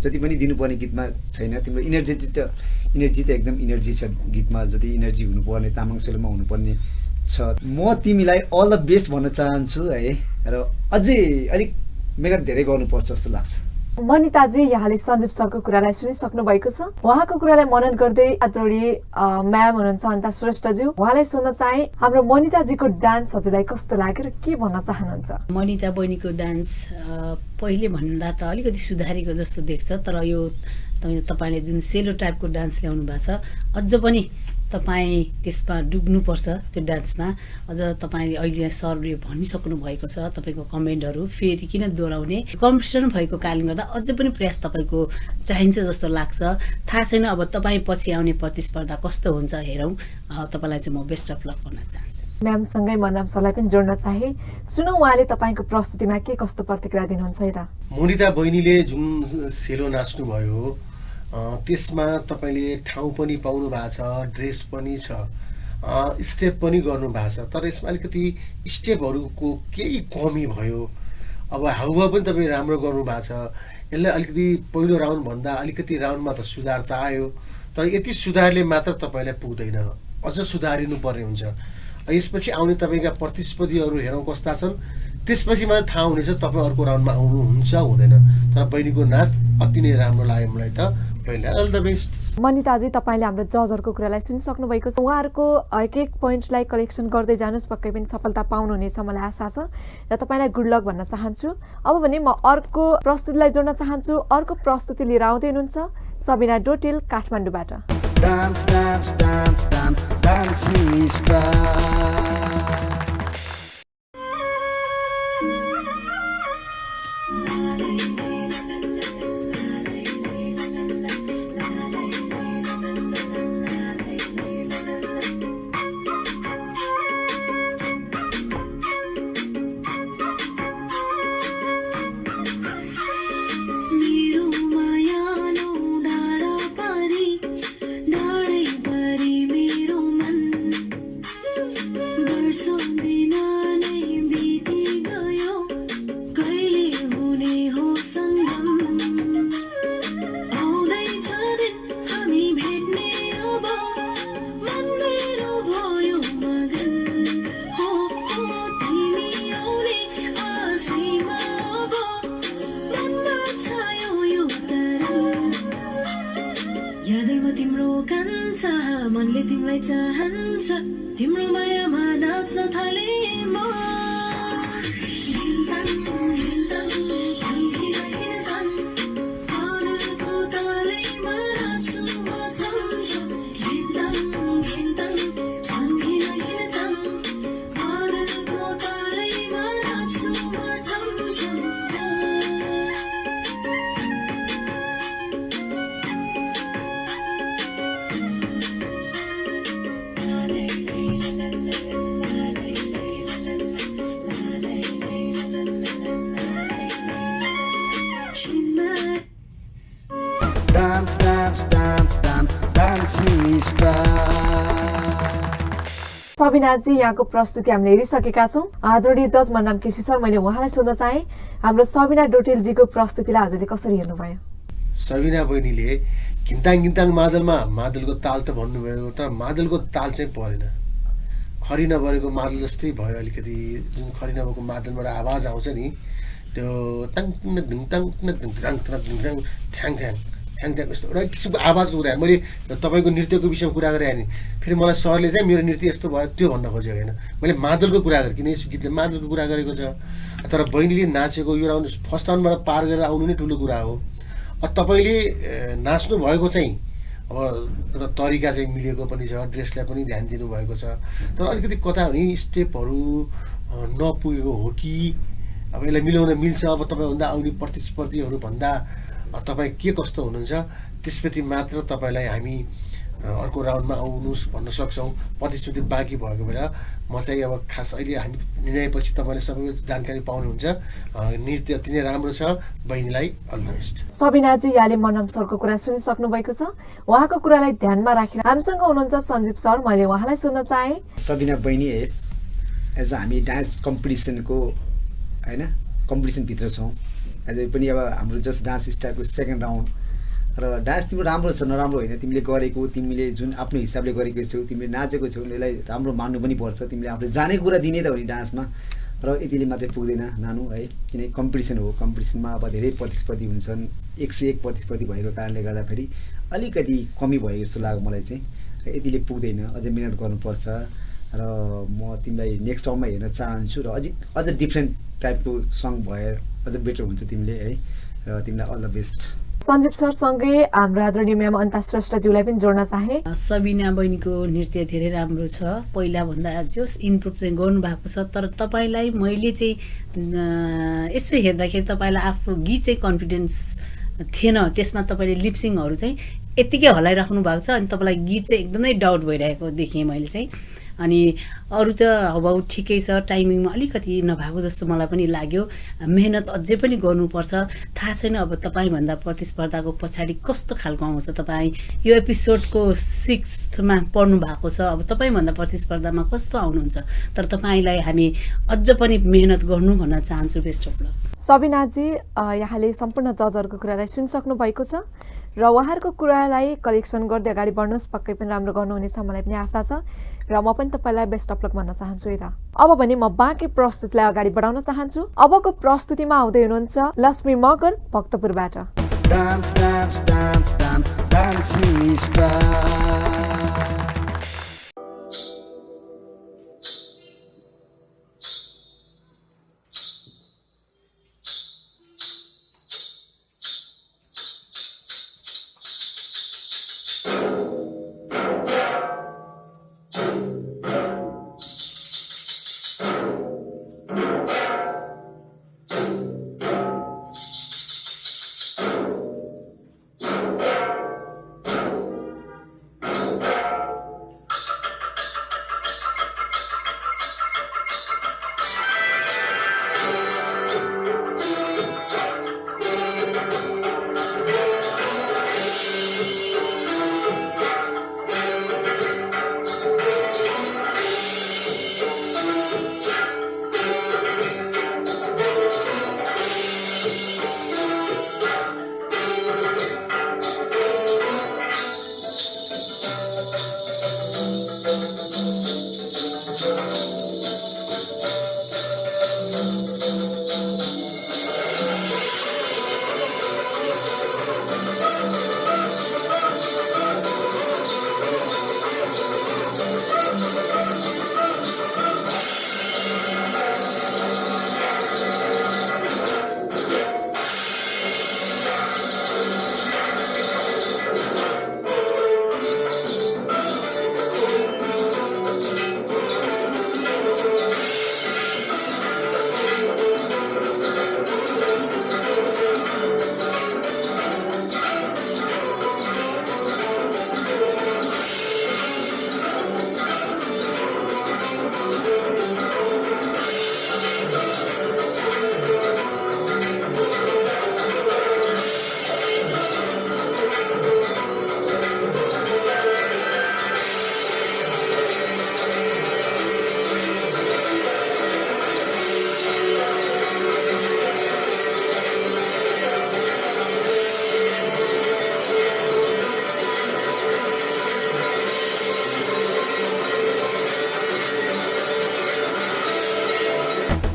जति पनि दिनुपर्ने गीतमा छैन। तिम्रो इनर्जी त एकदम इनर्जी छ गीतमा, जति इनर्जी हुनुपर्ने तामाङ सेलोमा हुनुपर्ने छ। म तिमीलाई अल द बेस्ट भन्न चाहन्छु है, र अझै अलिक मेहनत धेरै गर्नुपर्छ जस्तो लाग्छ।
मनिताजी, यहाँले सञ्जीव सरको कुरालाई सुनिसक्नु भएको छ। उहाँको कुरालाई मनन गर्दै आदरणीय म्याम हुनुहुन्छ अनिता श्रेष्ठज्यू, उहाँलाई सोध्न चाहे हाम्रो मनिताजीको डान्स हजुरलाई कस्तो लाग्यो र के भन्न चाहनुहुन्छ?
मनिता बहिनीको डान्स पहिले भन्दा त अलिकति सुधारेको जस्तो देख्छ, तर यो तपाईँले जुन सेलो टाइपको डान्स ल्याउनु भएको छ, अझ पनि तपाईँ त्यसमा डुब्नुपर्छ त्यो डान्समा। अझ तपाईँले अहिले सरले भनिसक्नु भएको छ, तपाईँको कमेन्टहरू फेरि किन दोहोऱ्याउने, कम्पिटिसन भएको कारणले गर्दा अझ पनि प्रयास तपाईँको चाहिन्छ जस्तो लाग्छ। थाहा छैन अब तपाईँ पछि आउने प्रतिस्पर्धा कस्तो हुन्छ, हेरौँ। तपाईँलाई चाहिँ म बेस्ट अफ लक भन्न चाहन्छु।
म्यामसँगै मनराम सरलाई पनि जोड्न चाहे, सुनौ उहाँले तपाईँको प्रस्तुतिमा के कस्तो प्रतिक्रिया दिनुहुन्छ है त?
मोनिता बहिनीले जुन सेलो नाच्नु भयो त्यसमा तपाईँले ठाउँ पनि पाउनु भएको छ, ड्रेस पनि छ, स्टेप पनि गर्नु भएको छ, तर यसमा अलिकति स्टेपहरूको केही कमी भयो। अब हाउभाव पनि तपाईँ राम्रो गर्नु भएको छ, यसलाई अलिकति पहिलो राउन्डभन्दा अलिकति राउन्डमा त सुधार त आयो, तर यति सुधारले मात्र तपाईँलाई पुग्दैन, अझ सुधारिनु पर्ने हुन्छ। यसपछि आउने तपाईँका प्रतिस्पर्धीहरू हेरौँ कस्ता छन्, त्यसपछि मात्रै थाहा हुनेछ तपाईँ अर्को राउन्डमा आउनुहुन्छ हुँदैन। तर बहिनीको नाच अति नै राम्रो लाग्यो मलाई त। All the best.
मनिताजी, तपाईँले हाम्रो जजहरूको कुरालाई सुनिसक्नु भएको छ। उहाँहरूको एक एक पोइन्टलाई कलेक्सन गर्दै जानुहोस्, पक्कै पनि सफलता पाउनुहुनेछ मलाई आशा छ, र तपाईँलाई गुड लक भन्न चाहन्छु। अब भने म अर्को प्रस्तुतिलाई जोड्न चाहन्छु। अर्को प्रस्तुति लिएर आउँदै हुनुहुन्छ सबिना डोटेल काठमाडौँबाट।
Dance, dance, dance, dance, dancing star.
मनले तिमीलाई चाहन्छ, तिम्रो मायामा नाच्न थाले म। Dance, dance, dance, dance, dancing star.
सबिनाजी, यहाँको प्रस्तुति हामीले हेरिसकेका छौँ। आदरणीय जज मनराम केसी सर, मैले उहाँलाई सोध्न चाहेँ हाम्रो सबिना डोटेलजीको प्रस्तुतिलाई हजुरले कसरी हेर्नुभयो?
सबिना बहिनीले घिन्ताङ घिन्ताङ मादलमा मादलको ताल त भन्नुभयो, तर मादलको ताल चाहिँ परेन, खरी नभरेको मादल जस्तै भयो। अलिकति जुन खरी नभएको मादलबाट आवाज आउँछ नि, त्यो टाङ ढिङ टाङ ढिङ ढिङ ठ्याङ ठ्याङ ठ्याङ ठ्याङ यस्तो एउटा किसिमको आवाजको कुरा। मैले तपाईँको नृत्यको विषयमा कुरा गरेँ नि, फेरि मलाई सरले चाहिँ मेरो नृत्य यस्तो भयो त्यो भन्न खोजेको होइन, मैले मादलको कुरा गरेँ, किन यस गीतले मादलको कुरा गरेको छ। तर बहिनीले नाचेको यो राउन्ड फर्स्ट राउन्डबाट पार गरेर आउनु नै ठुलो कुरा हो। तपाईँले नाच्नु भएको चाहिँ अब र तरिका चाहिँ मिलेको पनि छ, ड्रेसलाई पनि ध्यान दिनुभएको छ, तर अलिकति कता भने स्टेपहरू नपुगेको हो कि अब यसलाई मिलाउन मिल्छ? अब तपाईँभन्दा आउने प्रतिस्पर्धीहरू भन्दा तपाईँ के कस्तो हुनुहुन्छ त्यसपछि मात्र तपाईँलाई हामी अर्को राउन्डमा आउनुहोस् भन्न सक्छौँ। प्रतिस्पर्धी बाँकी भएको बेला म चाहिँ अब खास अहिले हामी निर्णयपछि तपाईँले सबै जानकारी पाउनुहुन्छ। नृत्य अति नै राम्रो छ, बहिनीलाई अल द बेस्ट।
सबिनाजी यहाँले मनम सरको कुरा सुनिसक्नु भएको छ। उहाँको कुरालाई ध्यानमा राखेर हामीसँग हुनुहुन्छ सञ्जीव सर, मैले उहाँलाई सोध्न चाहेँ।
सबिना बहिनी एज हामी डान्स कम्पिटिसनको होइन कम्पिटिसनभित्र छौँ। अझै पनि अब हाम्रो जस्ट डान्स स्टारको सेकेन्ड राउन्ड र डान्स तिम्रो राम्रो छ नराम्रो होइन, तिमीले गरेको, तिमीले जुन आफ्नो हिसाबले गरेको छौ, तिमीले नाचेको छौ, यसलाई राम्रो मान्नु पनि पर्छ। तिमीले आफूले जानेको कुरा दिने त हो नि डान्समा, र यतिले मात्रै पुग्दैन नानु है, किनकि कम्पिटिसन हो। कम्पिटिसनमा अब धेरै प्रतिस्पर्धी हुन्छन्, 101 प्रतिस्पर्धी भएको कारणले गर्दाखेरि अलिकति कमी भयो जस्तो लाग्यो मलाई चाहिँ। यतिले पुग्दैन, अझै मिहिनेत गर्नुपर्छ र म तिमीलाई नेक्स्ट राउन्डमा हेर्न चाहन्छु र अझ डिफ्रेन्ट टाइपको सङ भए अझ बेटर हुन्छ तिमीले है, र तिमीलाई अल द बेस्ट।
सञ्जीव सरसँगै हाम्रो आदरणीय म्याम अनिता श्रेष्ठज्यूलाई पनि जोड्न चाहे।
सबिना बहिनीको नृत्य धेरै राम्रो छ, पहिलाभन्दा जोस इम्प्रुभ चाहिँ गर्नुभएको छ। तर तपाईँलाई मैले चाहिँ यसो हेर्दाखेरि तपाईँलाई आफ्नो गीत चाहिँ कन्फिडेन्स थिएन, त्यसमा तपाईँले लिप्सिङहरू चाहिँ यत्तिकै हलाइराख्नु भएको छ, अनि तपाईँलाई गीत चाहिँ एकदमै डाउट भइरहेको देखेँ मैले चाहिँ। अनि अरू त अब ठिकै छ, टाइमिङमा अलिकति नभएको जस्तो मलाई पनि लाग्यो। मेहनत अझै पनि गर्नुपर्छ। थाहा छैन अब तपाईँभन्दा प्रतिस्पर्धाको पछाडि कस्तो खालको आउँछ। तपाईँ यो एपिसोडको 6मा पढ्नु भएको छ, अब तपाईँभन्दा प्रतिस्पर्धामा कस्तो आउनुहुन्छ। तर तपाईँलाई हामी अझ पनि मेहनत गर्नु भन्न चाहन्छु। Best of lock.
सबिनाजी यहाँले सम्पूर्ण जजहरूको कुरालाई सुनिसक्नु भएको छ र उहाँहरूको कुरालाई कलेक्सन गर्दै अगाडि बढ्नुहोस्, पक्कै पनि राम्रो गर्नुहुनेछ, मलाई पनि आशा छ र म पनि तपाईँलाई बेस्ट अफ लक भन्न चाहन्छु। यता अब भने म बाँकी प्रस्तुतिलाई अगाडि बढाउन चाहन्छु। अबको प्रस्तुतिमा आउँदै हुनुहुन्छ Lakshmi Magar भक्तपुरबाट।
Dance, dance, dance, dance, dancing star.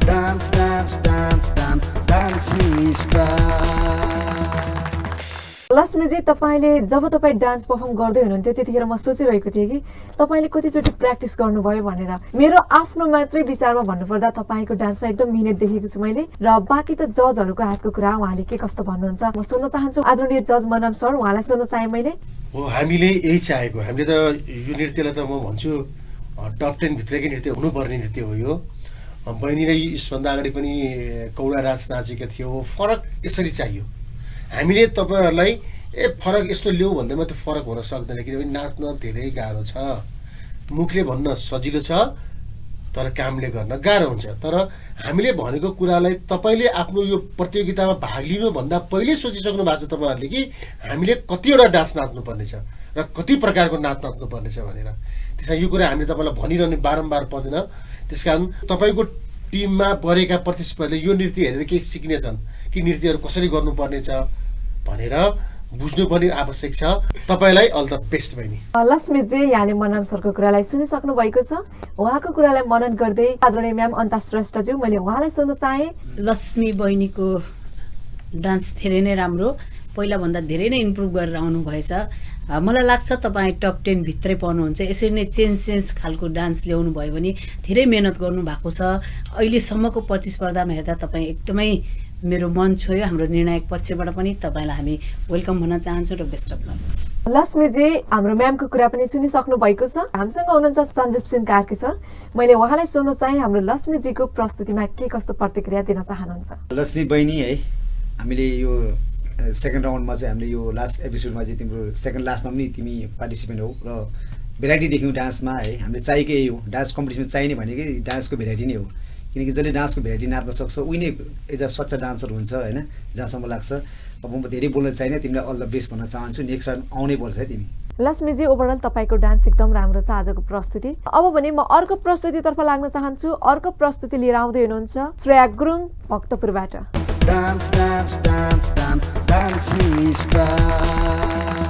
Dance, dance, dance, dance, dancing star.
लक्ष्मीजी तपाईँले जब तपाईँ डान्स पर्फर्म गर्दै हुनुहुन्थ्यो त्यतिखेर म सोचिरहेको थिएँ कि तपाईँले कतिचोटि प्र्याक्टिस गर्नुभयो भनेर। मेरो आफ्नो मात्रै विचारमा भन्नुपर्दा तपाईँको डान्समा एकदम मिहिनेत देखेको छु मैले, र बाँकी त जजहरूको हातको कुरा उहाँले के कस्तो भन्नुहुन्छ म सुन्न चाहन्छु। आदरणीय जज मनाम सर, उहाँलाई सुन्न चाहेँ मैले।
हो, हामीले यही चाहेको। हामीले त यो नृत्यलाई त म भन्छु टप 10 भित्रकै नृत्य हुनुपर्ने नृत्य हो यो। बहिनीले यसभन्दा अगाडि पनि कौडा डान्स नाचेका थियो। फरक यसरी चाहियो। हामीले तपाईँहरूलाई फरक यस्तो ल्याऊ भन्दैमा त फरक हुन सक्दैन, किनभने नाच्न धेरै गाह्रो छ। मुखले भन्न सजिलो छ तर कामले गर्न गाह्रो हुन्छ। तर हामीले भनेको कुरालाई तपाईँले आफ्नो यो प्रतियोगितामा भाग लिनुभन्दा पहिल्यै सोचिसक्नु भएको छ तपाईँहरूले कि हामीले कतिवटा डान्स नाच्नुपर्नेछ र कति प्रकारको नाच नाच्नुपर्नेछ भनेर। त्यसमा यो कुरा हामीले तपाईँलाई भनिरहने बारम्बार पर्दैन। त्यसकारण तपाईँको टिममा परेका प्रतिस्पर्धीले यो नृत्य हेरेर केही सिक्नेछन् कि नृत्यहरू कसरी गर्नुपर्नेछ भनेर बुझ्नु पनि आवश्यक छ। तपाईँलाई अल द बेस्ट बहिनी।
लक्ष्मीजी, यहाँले मनाम सरको कुरालाई सुनिसक्नु भएको छ। उहाँको कुरालाई मनन गर्दै आदरणीय म्याम अन्ता श्रेष्ठज्यू, मैले उहाँलाई सोध्न चाहेँ।
लक्ष्मी बहिनीको डान्स धेरै नै राम्रो, पहिलाभन्दा धेरै नै इम्प्रुभ गरेर आउनुभएछ। मलाई लाग्छ तपाईँ टप 10 भित्रै पर्नुहुन्छ। यसरी नै चेन्ज खालको डान्स ल्याउनु भयो भने धेरै मेहनत गर्नुभएको छ। अहिलेसम्मको प्रतिस्पर्धामा हेर्दा तपाईँ एकदमै मेरो मन छोयो। हाम्रो निर्णायक पक्षबाट पनि तपाईँलाई हामी वेलकम भन्न चाहन्छौँ र बेस्ट अफ लक।
लक्ष्मीजी, हाम्रो म्यामको कुरा पनि सुनिसक्नु भएको छ। हामीसँग हुनुहुन्छ सञ्जीव सिंह कार्की सर, मैले उहाँलाई सोध्न चाहेँ हाम्रो लक्ष्मीजीको प्रस्तुतिमा के कस्तो प्रतिक्रिया दिन चाहनुहुन्छ।
लक्ष्मी बहिनी है, हामीले यो सेकेन्ड राउन्डमा चाहिँ हामीले यो लास्ट एपिसोडमा चाहिँ तिम्रो सेकेन्ड लास्टमा पनि तिमी पार्टिसिपेन्ट हो र भेराइटी देख्यौँ डान्समा है। हामीले चाहिएको यही हो, डान्स कम्पिटिसनमा चाहिने भनेकै डान्सको भेराइटी नै हो। किनकि जसले डान्सको भेराइटी नाच्न सक्छ उही नै एउटा सच्चा डान्सर हुन्छ होइन, जहाँसम्म लाग्छ। अब म धेरै बोल्न चाहिनँ, तिमीलाई अल द बेस्ट भन्न चाहन्छु। नेक्स्ट राउन्ड आउनै पर्छ है तिमी।
लक्ष्मीजी, ओभरअल तपाईँको डान्स एकदम राम्रो छ आजको प्रस्तुति। अब भने म अर्को प्रस्तुतितर्फ लाग्न चाहन्छु। अर्को प्रस्तुति लिएर आउँदै हुनुहुन्छ Shreya Gurung भक्तपुरबाट।
Dance, dance, dance, dance, dancing is back.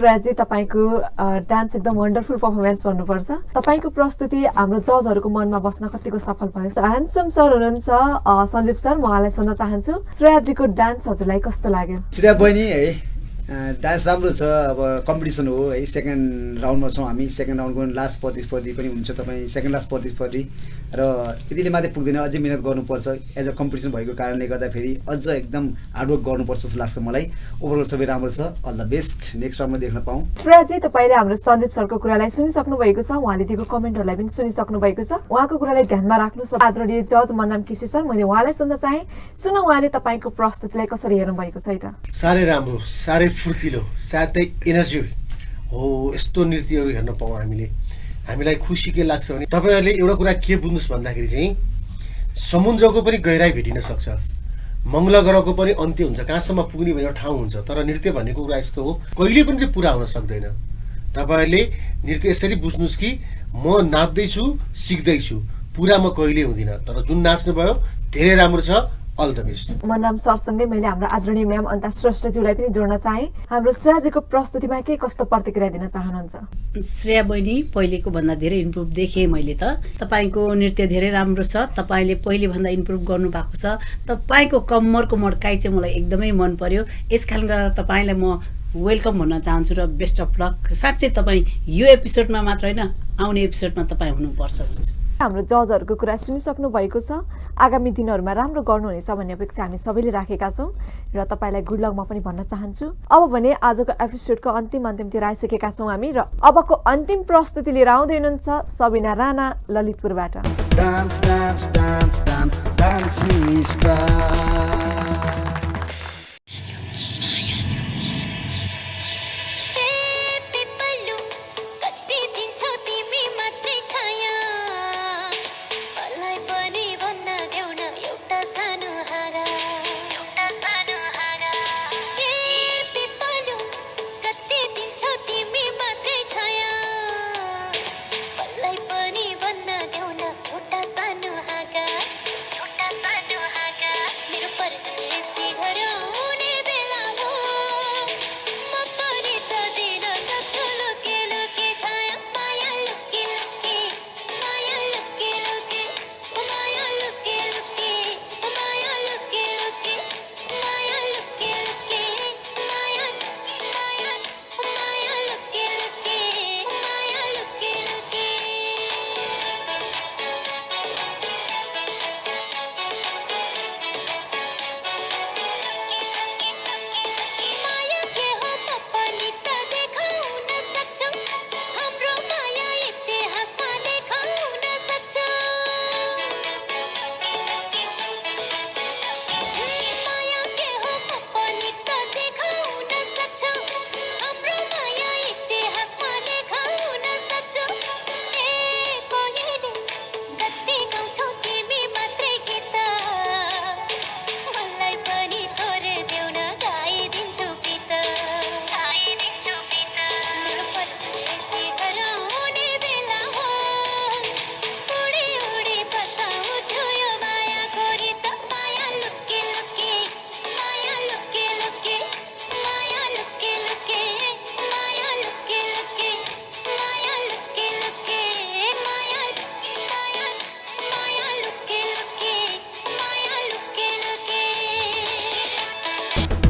श्रेयाजी, तपाईँको डान्स एकदम वन्डरफुल पर्फर्मेन्स भन्नुपर्छ। तपाईँको प्रस्तुति हाम्रो जजहरूको मनमा बस्न कतिको सफल भयो। ह्यान्डसम सर हुनुहुन्छ सञ्जीव सर, म उहाँलाई सोध्न चाहन्छु श्रेयाजीको डान्स हजुरलाई कस्तो लाग्यो?
श्रेया बहिनी है, डान्स राम्रो छ। अब कम्पिटिसन हो है, सेकेन्ड राउन्डमा छौँ हामी। सेकेन्ड राउन्डको लास्ट प्रतिस्पर्धी पनि हुन्छ तपाईँ, सेकेन्ड लास्ट प्रतिस्पर्धी। र यतिले मात्रै पुग्दैन, अझै मिहिनेत गर्नुपर्छ। एज अ कम्पिटिसन भएको कारणले गर्दाखेरि अझ एकदम हार्डवर्क गर्नुपर्छ जस्तो लाग्छ मलाई। ओभरअल सबै राम्रो छ। अल द बेस्ट, नेक्स्ट राउन्डमा देख्न पाऊँ।
श्रेयाजी, तपाईँले हाम्रो सन्दीप सरको कुरालाई सुनिसक्नु भएको छ, उहाँले दिएको कमेन्टहरूलाई पनि सुनिसक्नु भएको छ। उहाँको कुरालाई ध्यानमा राख्नुहोस्। आदरणीय जज मन्नाम केसी सर, मैले उहाँलाई सुन्न चाहेँ। सुन उहाँले तपाईँको प्रस्तुतिलाई कसरी हेर्नु भएको छ त?
साह्रै राम्रो, साह्रै फुर्तिलो, साथै एनर्जी हो। यस्तो नृत्यहरू हेर्न पाऊँ हामीलाई खुसी के लाग्छ भने तपाईँहरूले एउटा कुरा के बुझ्नुहोस् भन्दाखेरि चाहिँ समुद्रको पनि गहिराई भेटिन सक्छ, मङ्गल ग्रहको पनि अन्त्य हुन्छ, कहाँसम्म पुग्ने भन्ने ठाउँ हुन्छ। तर नृत्य भन्ने कुरा यस्तो हो, कहिले पनि त्यो पुरा हुन सक्दैन। तपाईँहरूले नृत्य यसरी बुझ्नुहोस् कि म नाच्दैछु, सिक्दैछु, पुरा म कहिले हुँदिनँ। तर जुन नाच्नुभयो धेरै राम्रो छ। All the best.
मन्नाम सरसँगै मैले हाम्रो आदरणीय म्याम अन्ता श्रेष्ठज्यूलाई पनि जोड्न चाहेँ। हाम्रो श्रेयाजीको प्रस्तुतिमा के कस्तो प्रतिक्रिया दिन चाहनुहुन्छ?
श्रेया बहिनी, पहिलेको भन्दा धेरै इम्प्रुभ देखेँ मैले त। तपाईँको नृत्य धेरै राम्रो छ, तपाईँले पहिलेभन्दा इम्प्रुभ गर्नुभएको छ। तपाईँको कम्मरको मड्काइ चाहिँ मलाई एकदमै मन पर्यो। यस कारणले गर्दा तपाईँलाई म वेलकम भन्न चाहन्छु र बेस्ट अफ लक। साँच्चै तपाईँ यो एपिसोडमा मात्र होइन, आउने एपिसोडमा तपाईँ हुनुपर्छ भन्छु।
हाम्रो जजहरूको कुरा सुनिसक्नु भएको छ। आगामी दिनहरूमा राम्रो गर्नुहुनेछ भन्ने अपेक्षा हामी सबैले राखेका छौँ र तपाईँलाई गुड लकमा पनि भन्न चाहन्छु। अब भने आजको एपिसोडको अन्तिमतिर आइसकेका छौँ हामी र अबको अन्तिम प्रस्तुति लिएर आउँदै हुनुहुन्छ Sabina Rana ललितपुरबाट।
Dance, dance, dance, dance, dancing is back.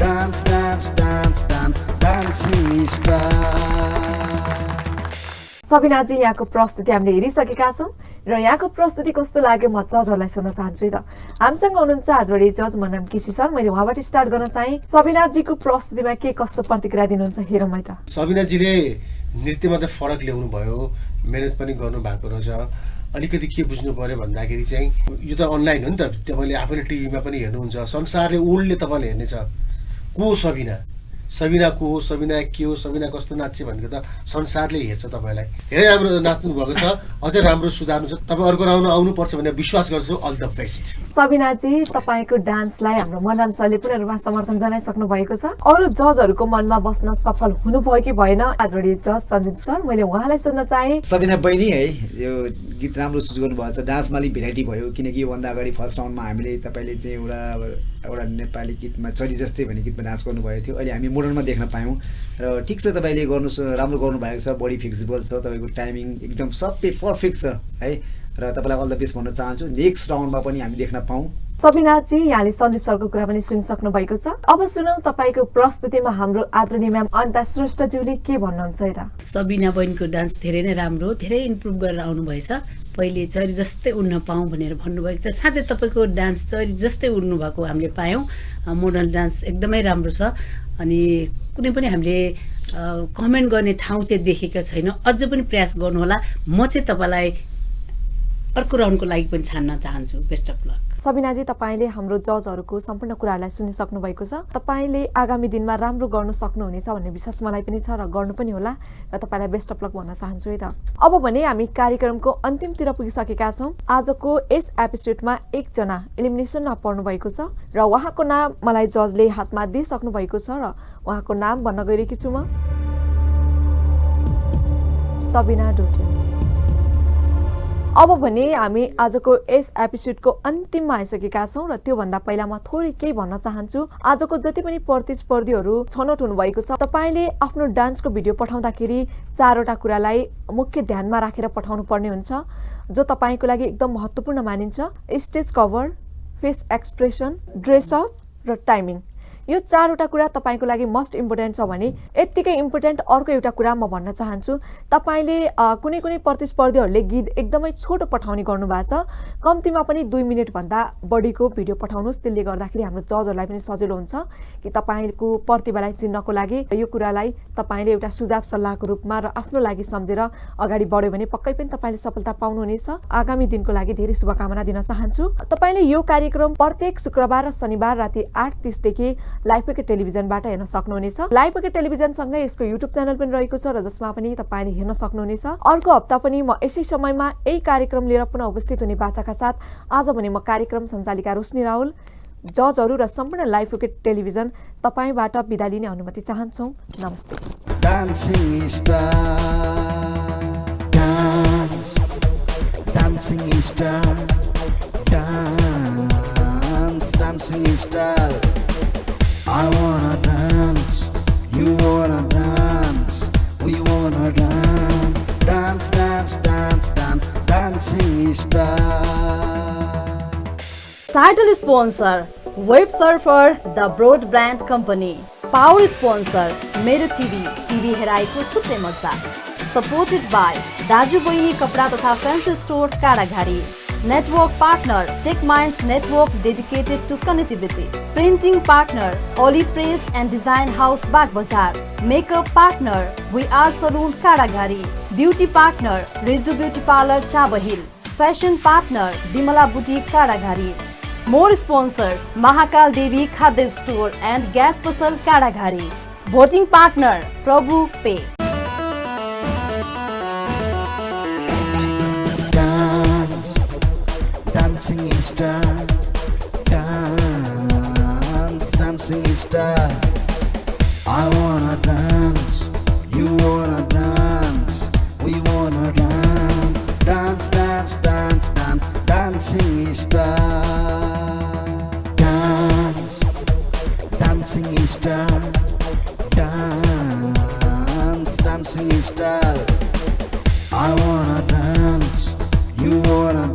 Dance, dance, dance, dance, dancing is back.
सबिनाजी, यहाँको प्रस्तुति हामीले हेरिसकेका छौँ र यहाँको प्रस्तुति कस्तो लाग्यो म जजहरूलाई सोध्न चाहन्छु त। हामीसँग हुनुहुन्छ आदरणीय जज मन्नाम केसी सर, मैले उहाँबाट स्टार्ट गर्न चाहेँ। सबिनाजीको प्रस्तुतिमा के कस्तो प्रतिक्रिया दिनुहुन्छ हेरौँ है त।
सबिनाजीले नृत्यमा त फरक ल्याउनु भयो, मेहनत पनि गर्नुभएको रहेछ। अलिकति के बुझ्नु पर्यो भन्दाखेरि चाहिँ यो त अनलाइन हो नि त, तपाईँले आफैले टिभीमा पनि हेर्नुहुन्छ, संसारले ओल्डले तपाईँले हेर्नेछ को सबिना, सबिना को हो, सबिना के हो, सबिना कस्तो नाच्छ भनेको त संसारले हेर्छ। तपाईँलाई धेरै राम्रो नाच्नु भएको छ, अझै राम्रो सुधार्नु छ। तपाईँ अर्को राउन्ड आउनुपर्छ भन्ने विश्वास गर्छु। All the best.
सबिनाजी, तपाईँको डान्सलाई हाम्रो मन्नाम सरले पूर्ण रूपमा समर्थन जनाइसक्नु भएको छ। अरू जजहरूको मनमा बस्न सफल हुनुभयो कि भएन? आदरणीय जज सन्दीप सर, मैले उहाँलाई सोध्न चाहेँ।
सबिना बहिनी है, यो गीत राम्रो चुज गर्नुभएको छ। डान्समा अलिक भेराइटी भयो, किनकि योभन्दा अगाडि फर्स्ट राउन्डमा हामीले तपाईँले चाहिँ एउटा नेपाली गीतमा चली जस्तै भन्ने गीतमा डान्स गर्नुभएको थियो। अहिले हामी मोडर्नमा देख्न पायौँ र ठिक छ, तपाईँले राम्रो गर्नुभएको छ। बडी फ्लेक्सिबल छ, तपाईँको टाइमिङ एकदम सबै पर्फेक्ट छ है। र तपाईँलाई अल द बेस्ट भन्न चाहन्छु। नेक्स्ट राउन्डमा पनि हामी देख्न पाऊँ।
सबिनाजी, यहाँले सन्दीप सरको कुरा पनि सुनिसक्नु भएको छ। अब सुनौँ तपाईँको प्रस्तुतिमा हाम्रो आदरणीय म्याम अन्ता श्रेष्ठज्यूले के भन्नुहुन्छ है त।
सबिना बहिनीको डान्स धेरै नै राम्रो, धेरै इम्प्रुभ गरेर आउनुभएछ। पहिले चरी जस्तै उड्न पाऊँ भनेर भन्नुभएको छ। साँच्चै तपाईँको डान्स चरी जस्तै उड्नु भएको हामीले पायौँ। मोडर्न डान्स एकदमै राम्रो छ अनि कुनै पनि हामीले कमेन्ट गर्ने ठाउँ चाहिँ देखेको छैन। अझ पनि प्रयास गर्नुहोला। म चाहिँ तपाईँलाई अर्को राउन्डको लागि पनि छान्न चाहन्छु। Best of lock.
सबिनाजी, तपाईँले हाम्रो जजहरूको सम्पूर्ण कुराहरूलाई सुनिसक्नु भएको छ। तपाईँले आगामी दिनमा राम्रो गर्नु सक्नुहुनेछ भन्ने विश्वास मलाई पनि छ र गर्नु पनि होला र तपाईँलाई बेस्ट अफ लक भन्न चाहन्छु है त। अब भने हामी कार्यक्रमको अन्तिमतिर पुगिसकेका छौँ। आजको यस एपिसोडमा एकजना इलिमिनेसनमा पर्नु भएको छ र उहाँको नाम मलाई जजले हातमा दिइसक्नु भएको छ र उहाँको नाम भन्न गइरहेकी छु म सबिना डोटेल। अब भने हामी आजको यस एपिसोडको अन्तिममा आइसकेका छौँ र त्योभन्दा पहिला म थोरै केही भन्न चाहन्छु। आजको जति पनि प्रतिस्पर्धीहरू छनौट हुनुभएको छ, तपाईँले आफ्नो डान्सको भिडियो पठाउँदाखेरि 4वटा कुरालाई मुख्य ध्यानमा राखेर पठाउनु पर्ने हुन्छ जो तपाईँको लागि एकदम महत्त्वपूर्ण मानिन्छ। Stage cover, face expression, dress up र टाइमिङ। यो 4वटा कुरा तपाईँको लागि मस्ट इम्पोर्टेन्ट छ भने यत्तिकै इम्पोर्टेन्ट अर्को एउटा कुरा म भन्न चाहन्छु। तपाईँले कुनै कुनै प्रतिस्पर्धीहरूले गीत एकदमै छोटो पठाउने गर्नुभएको छ। कम्तीमा पनि 2 मिनटभन्दा बढीको भिडियो पठाउनुहोस्। त्यसले गर्दाखेरि हाम्रो जजहरूलाई पनि सजिलो हुन्छ कि तपाईँको प्रतिभालाई चिन्नको लागि यो कुरालाई तपाईँले एउटा सुझाव सल्लाहको रूपमा र आफ्नो लागि सम्झेर अगाडि बढ्यो भने पक्कै पनि तपाईँले सफलता पाउनुहुनेछ। आगामी दिनको लागि धेरै शुभकामना दिन चाहन्छु। तपाईँले यो कार्यक्रम प्रत्येक शुक्रबार र शनिबार राति 8:30 देखि लाइभ विकेट टेलिभिजनबाट हेर्न सक्नुहुनेछ। लाइभ विकेट टेलिभिजनसँगै यसको युट्युब च्यानल पनि रहेको छ र जसमा पनि तपाईँले हेर्न सक्नुहुनेछ। अर्को हप्ता पनि म यसै समयमा यही कार्यक्रम लिएर पुनः उपस्थित हुने बाचाका साथ आज भने म कार्यक्रम सञ्चालिका रोशनी राहुल, जजहरू र सम्पूर्ण लाइभ विकेट टेलिभिजन तपाईँबाट बिदा लिने अनुमति चाहन्छौँ। नमस्ते।
Dancing star, dance, dancing star, dance, dancing star. I wanna dance, you wanna dance, we wanna dance, dance, dance, dance, dance, dancing star.
Title sponsor, Web Surfer, the Broad Brand Company. Power sponsor, मेरो TV हेराइको छुट्टै मजा। Supported by दाजु बहिनी कपडा तथा fancy store Kadaghari. Network partner, TechMinds Network dedicated to connectivity. Printing partner, Olive Press and Design House Bagbazar. Makeup partner, We Are Saloon Kadaghari. Beauty partner, Rizu Beauty Parlor Chabahil. Fashion partner, Dimala Boutique Kadaghari. More sponsors, Mahakal Devi Khadya Store and Gas Pasal Kadaghari. Voting partner, Prabhu Pay.
Dancing star, dance, dancing star. I wanna dance, you wanna dance, we wanna dance, dance, dance, dance, dance, dancing star. Dance, dancing star, dance, dancing star. I wanna dance, you wanna